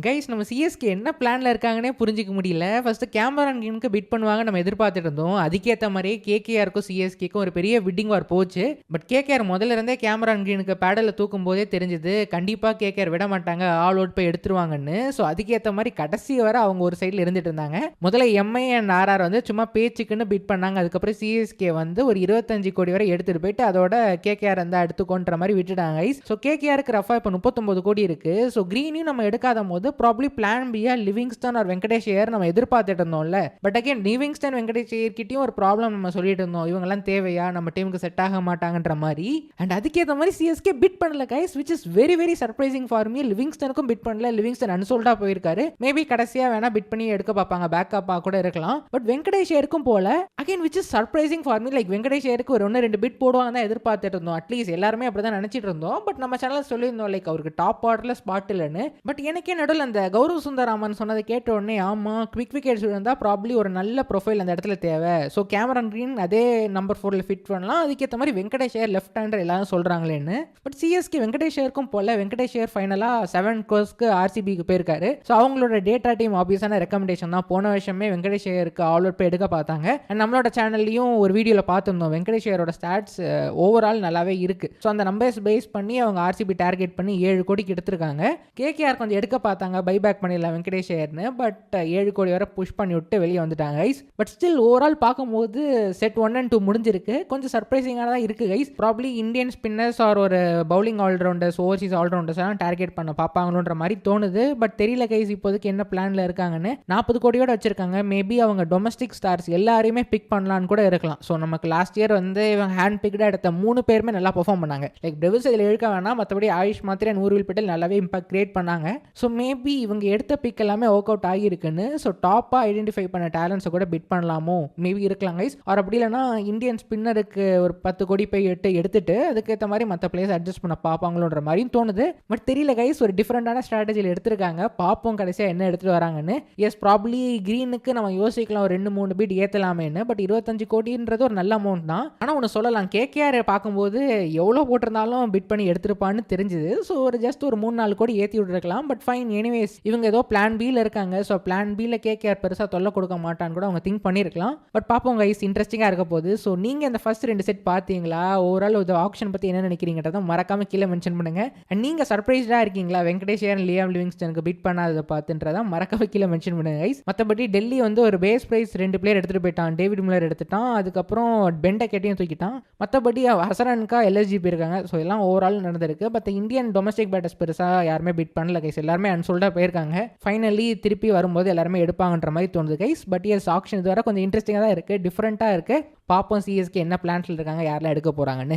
Guys நம்ம CSK என்ன பிளான்ல இருக்காங்கன்னே புரிஞ்சிக்க முடியல. ஃபர்ஸ்ட் கேமரான் கிரீனுக்கு பிட் பண்ணுவாங்க நம்ம எதிர்பார்த்துட்டு இருந்தோம். அதுக்கேற்ற மாதிரியே கேகேஆருக்கும் சிஎஸ்கேக்கும் ஒரு பெரிய பிட்டிங் வார் போச்சு. பட் கேகேஆர் முதல்ல இருந்தே கேமரான் கிரீனுக்கு பேடலில் தூக்கும் போதே தெரிஞ்சது கண்டிப்பாக கேகேஆர் விட மாட்டாங்க, ஆல் அவுட் போய் எடுத்துருவாங்கன்னு. ஸோ அதுக்கேற்ற மாதிரி கடைசி வர அவங்க ஒரு சைடில் இருந்துட்டு இருந்தாங்க. முதல்ல எம்ஐ அண்ட் ஆர்ஆர் வந்து சும்மா பேச்சுக்குன்னு பிட் பண்ணாங்க. அதுக்கப்புறம் சிஎஸ்கே வந்து ஒரு 25 கோடி வரை எடுத்துட்டு போயிட்டு அதோட கேகேஆர் வந்து எடுத்துக்கோன்ற மாதிரி விட்டுட்டாங்க. ஸோ கேகேஆருக்கு ரஃபா இப்போ 39 கோடி இருக்கு. ஸோ கிரீனையும் நம்ம எடுக்காத போது ப்ராப்ளி பிளான் பியா லிவிங்ஸ்டன் ஆர் வெங்கடேஷ் ஐயர் நம்ம எதிர்பார்த்துட்டு இருந்தோம்ல. But again Livingstone Venkatesh Iyer கிட்டயும் ஒரு ப்ராப்ளம் நம்ம சொல்லிட்டு இருந்தோம், இவங்கெல்லாம் தேவையா, நம்ம டீமுக்கு செட் ஆக மாட்டாங்கன்ற மாதிரி. அண்ட் அதுக்கேற்ற மாதிரி சிஎஸ்கே பிட் பண்ணல guys, which is very very surprising for me. லிவிங்ஸ்டனுக்கும் பிட் பண்ணல, லிவிங்ஸ்டன் அன்சோல்டா போயிருக்காரு. மேபி கடைசியா வேணா பிட் பண்ணி எடுக்க பார்ப்பாங்க, பேக்கப்பா கூட இருக்கலாம். பட் வெங்கடேஷ் ஐயருக்கும் போல, again which is surprising for me. Like Venkatesh ஐயருக்கு ஒரு 1-2 பிட் போடுவாங்க தான் எதிர்பார்த்துட்டு இருந்தோம். அட்லீஸ்ட் எல்லாருமே அப்படிதான் நினைச்சிட்டு இருந்தோம். பட் நம்ம சேனல் சொல்லியிருந்தோம் லைக் அவருக்கு டாப் ஆர்டர்ல ஸ்பாட் இல்லைன்னு. பட் எனக்கே நடுவில் அந்த கௌரவ் சுந்தராமன் சொன்னதை கேட்ட உடனே ஆமா, குவிக் விக்கெட்ஸ் இருந்தால் ப்ராப்ளி ஒரு நல்ல ப்ரொஃபைல் அந்த இடத்துல தேவை. ஸோ கேமரான் கிரீன் அதே நம்பர் 4ல ஃபிட் பண்ணலாம், அதுக்கேற்ற மாதிரி வெங்கடேஷ் ஐயர் லெஃப்ட் ஹேண்டர் எல்லாரும் சொல்றாங்களேன்னு. பட் சிஎஸ்கே வெங்கடேஷ் ஐயருக்கும் போல, வெங்கடேஷ் ஐயர் ஃபைனலாக 7 crores ஆர்சிபிக்கு போயிருக்காரு. ஸோ அவங்களோட டேட்டா டீம் ஆப்வியஸான ரெக்கமெண்டேஷன் தான். போன வருஷமே வெங்கடேஷ் ஐயருக்கு ஆல் அவுட் போய் எடுக்க பார்த்தாங்க. அண்ட் நம்மளோட சேனல்லையும் ஒரு வீடியோவில் பார்த்துருந்தோம், வெங்கடேஷ் ஐயரோட ஸ்டாட்ஸ் ஓவரால் நல்லாவே இருக்கு. ஸோ அந்த நம்பர்ஸ் பேஸ் பண்ணி அவங்க ஆர்சிபி டார்கெட் பண்ணி 7 கோடிக்கு எடுத்திருக்காங்க. கேகேஆர் கொஞ்சம் எடுக்க பார்த்தாங்க, பைபேக் பண்ணிடலாம் வெங்கடேஷ் ஐயர்னு. பட் 7 கோடி வரை புஷ் பண்ணி விட்டு வெளியே வந்துட்டாங்க கைஸ். பட் ஸ்டில் ஓவரால் பார்க்கும்போது செட் 1 and 2 முடிஞ்சிருக்கு. கொஞ்சம் சர்ப்ரைசிங்காக தான் இருக்கு guys. Probably Indian spinners are ஒரு பவுலிங் ஆல்ரவுண்டர்ஸ், ஓவர்சீஸ் ஆல்ரவுண்டர்ஸ் எல்லாம் டார்கெட் பண்ண பார்ப்பாங்களோன்ற மாதிரி தோணுது. பட் தெரியல கைஸ் இப்போதைக்கு என்ன பிளான்ல இருக்காங்கன்னு. 40 கோடியோட வச்சிருக்காங்க. மேபி அவங்க டொமஸ்டிக் ஸ்டார்ஸ் எல்லாரையுமே பிக் பண்ணலான்னு கூட இருக்கலாம். ஸோ நமக்கு லாஸ்ட் இயர் வந்து இவங்க ஹேண்ட் பிக்டாக எடுத்த 3 பேருமே நல்லா பெர்ஃபார்ம் பண்ணாங்க. லைக் டெவில்ஸ் இதில் இழுக்க வேணாம், மற்றபடி ஆயுஷ் மாத்திரை நூறுவில் பட்டேல் நல்லாவே இம்பாக்ட் கிரியேட் பண்ணாங்க. ஸோ மேபி இவங்க எடுத்த பிக் எல்லாமே ஒர்க் அவுட் ஆகியிருக்குன்னு. ஸோ டாப்பாக ஐடென்டிஃபை பண்ண டேலண்ட்ஸை கூட பிட் பண்ணலாமோ, மேபி இருக்கலாம் கைஸ். ஆர் அப்படி இல்லைனா இந்தியன் ஸ்பின்னருக்கு ஒரு 10 கோடி போய் எடுத்துட்டு அதுக்கேற்ற மாதிரி மற்ற பிளேயர்ஸ் அட்ஜஸ்ட் பண்ண பார்ப்பாங்களோன்ற மாதிரியும் தோணுது. பட் தெரியல கைஸ், ஒரு டிஃப்ரெண்டான ஸ்ட்ராட்டஜியில் எடுத்திருக்காங்க. பார்ப்போம் கடைசியாக என்ன எடுத்துகிட்டு வராங்கன்னு. எஸ் ப்ராப்ளி கிரீனுக்கு நம்ம யோசிக்கலாம் ஒரு 2-3 பீட் ஏற்றலாமேன்னு. பட் 25 கோடின்றது ஒரு நல்ல அமௌண்ட் தான். ஆனால் ஒன்று சொல்லலாம், கேகேஆர் பார்க்கும்போது எவ்வளோ போட்டிருந்தாலும் பிட் பண்ணி எடுத்திருப்பான்னு தெரிஞ்சுது. ஸோ ஒரு ஜஸ்ட் ஒரு 3-4 கோடி ஏற்றி விட்டுருக்கலாம். பட் ஃபைன், எனிவேஸ் இவங்க ஏதோ பிளான் பியில் இருக்காங்க. ஸோ பிளான் பியில் கேகேஆர் பெருசாக தொல்லை கொடுக்க மாட்டான்னு கூட அவங்க திங்க் பண்ணியிருக்கலாம். பட் பார்ப்போம் கைஸ், இன்ட்ரெஸ்டிங்காக இருக்க போகுது. ஸோ நீங்கள் இந்த ஃபர்ஸ்ட் 2 செட் பார்த்தீங்களா? ஓவரால் ஒரு ஆப்ஷன் பற்றி என்ன நினைக்கிறீங்கிறத மறக்காம கீழே மென்ஷன் பண்ணுங்க. அண்ட் நீங்கள் சர்ப்ரைஸ்டாக இருக்கீங்களா வெங்கடேஷ் ஐயர் லியாம் லிவிங்ஸ்டனுக்கு பிட் பண்ணாததை பார்த்துன்றதை மறக்காம கீழே மென்ஷன் பண்ணுங்க கைஸ். மற்றபடி டெல்லி வந்து ஒரு பேஸ் பிரைஸ் 2 பிளேயர் எடுத்துகிட்டு போயிட்டான். டேவிட் மில்லர் எடுத்துட்டான், அதுக்கப்புறம் பெண்டகெட்டையும் தூக்கிட்டான். மற்றபடி ஹசரன்கா எல்எஸ்ஜி போயிருக்காங்க. ஸோ எல்லாம் ஓவரால் நடந்திருக்கு. பட் இந்தியன் டொமஸ்டிக் பேட்டர்ஸ் பெருசாக யாருமே பிட் பண்ணல கைஸ், எல்லாருமே அன்சோல்டாக போயிருக்காங்க. ஃபைனலி திருப்பி வரும்போது எல்லாருமே எடுப்பாங்கன்ற மாதிரி தோணுது கைஸ். பட் எஸ் ஆக்ஷன் இது வர கொஞ்சம் இன்ட்ரெஸ்டிங்காக தான் இருக்குது, டிஃப்ரெண்ட்டாக இருக்குது. பார்ப்போம் சிஎஸ்கே என்ன பிளான்ஸில் இருக்காங்க, யாரெல்லாம் எடுக்க போகிறாங்கன்னு.